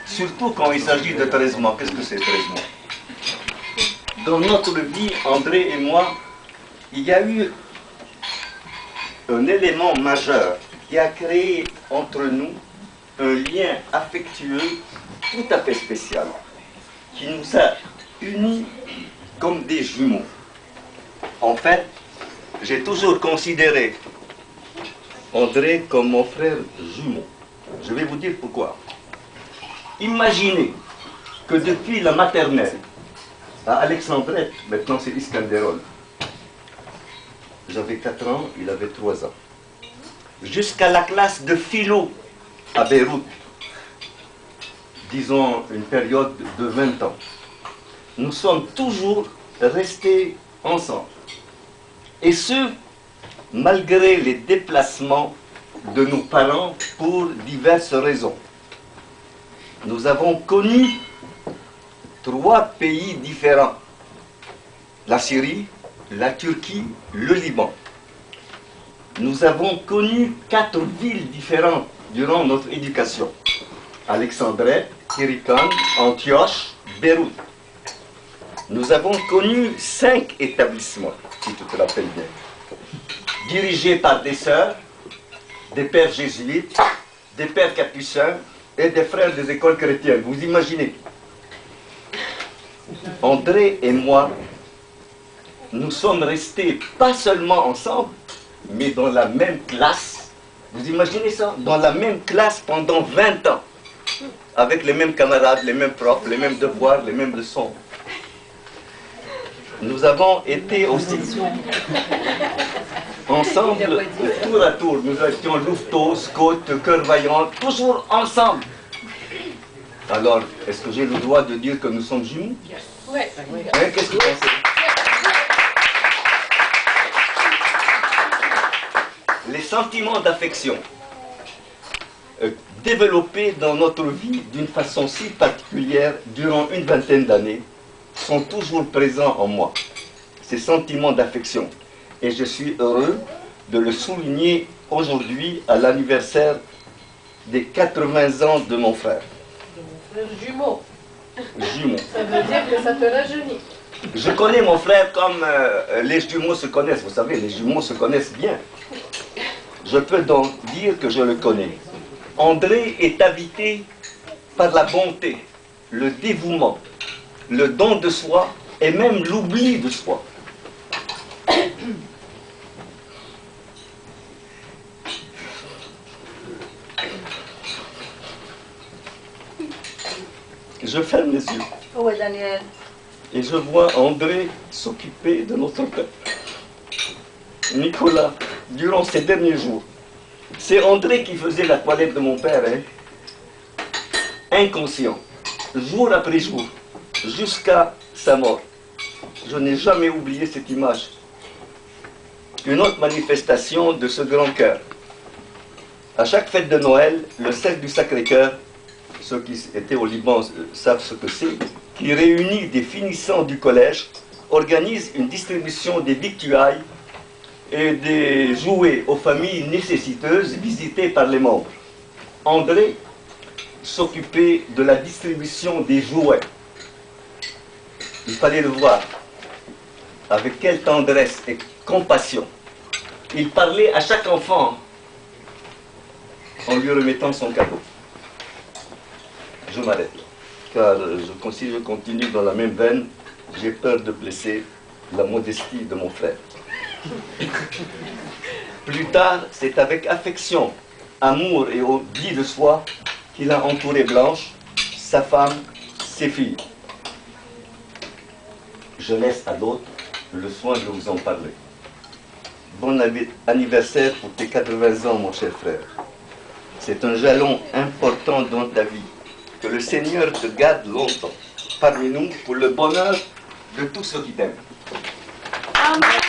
Surtout quand il s'agit de 13 mois. Qu'est-ce que c'est 13 mois? Dans notre vie, André et moi, il y a eu un élément majeur qui a créé entre nous un lien affectueux tout à fait spécial, qui nous a unis comme des jumeaux. En fait, j'ai toujours considéré André comme mon frère jumeau. Je vais vous dire pourquoi. Imaginez que depuis la maternelle à Alexandrette, maintenant c'est Iskanderol, j'avais 4 ans, il avait 3 ans, jusqu'à la classe de philo à Beyrouth, disons une période de 20 ans, nous sommes toujours restés ensemble. Et ce, malgré les déplacements de nos parents pour diverses raisons. Nous avons connu 3 pays différents: la Syrie, la Turquie, le Liban. Nous avons connu 4 villes différentes durant notre éducation: Alexandrie, Kirikan, Antioche, Beyrouth. Nous avons connu 5 établissements, si tu te rappelles bien, dirigés par des sœurs, des pères jésuites, des pères capucins et des frères des écoles chrétiennes. Vous imaginez? André et moi, nous sommes restés pas seulement ensemble, mais dans la même classe. Vous imaginez ça? Dans la même classe pendant 20 ans, avec les mêmes camarades, les mêmes profs, les mêmes devoirs, les mêmes leçons. Nous avons été aussi ensemble, tour à tour. Nous étions louveteaux, scouts, cœurs vaillants, toujours ensemble. Alors, est-ce que j'ai le droit de dire que nous sommes jumeaux? Oui. Hein, qu'est-ce que vous pensez? Les sentiments d'affection développés dans notre vie d'une façon si particulière durant une vingtaine d'années sont toujours présents en moi, ces sentiments d'affection. Et je suis heureux de le souligner aujourd'hui à l'anniversaire des 80 ans de mon frère. De mon frère jumeau. Jumeau. Ça veut dire que ça te rajeunit. Je connais mon frère comme les jumeaux se connaissent. Vous savez, les jumeaux se connaissent bien. Je peux donc dire que je le connais. André est habité par la bonté, le dévouement, le don de soi et même l'oubli de soi. Je ferme les yeux. Oui, Daniel. Et je vois André s'occuper de notre père. Nicolas, durant ces derniers jours, c'est André qui faisait la toilette de mon père, hein? Inconscient, jour après jour, jusqu'à sa mort. Je n'ai jamais oublié cette image. Une autre manifestation de ce grand cœur. À chaque fête de Noël, le cercle du Sacré-Cœur, ceux qui étaient au Liban savent ce que c'est, qui réunit des finissants du collège, organise une distribution des victuailles et des jouets aux familles nécessiteuses visitées par les membres. André s'occupait de la distribution des jouets. Il fallait le voir. Avec quelle tendresse et compassion. Il parlait à chaque enfant en lui remettant son cadeau. Je m'arrête là, car si je continue dans la même veine, j'ai peur de blesser la modestie de mon frère. Plus tard, c'est avec affection, amour et oubli de soi qu'il a entouré Blanche, sa femme, ses filles. Je laisse à d'autres le soin de vous en parler. Bon anniversaire pour tes 80 ans, mon cher frère. C'est un jalon important dans ta vie. Que le Seigneur te garde longtemps parmi nous pour le bonheur de tous ceux qui t'aiment. Amen.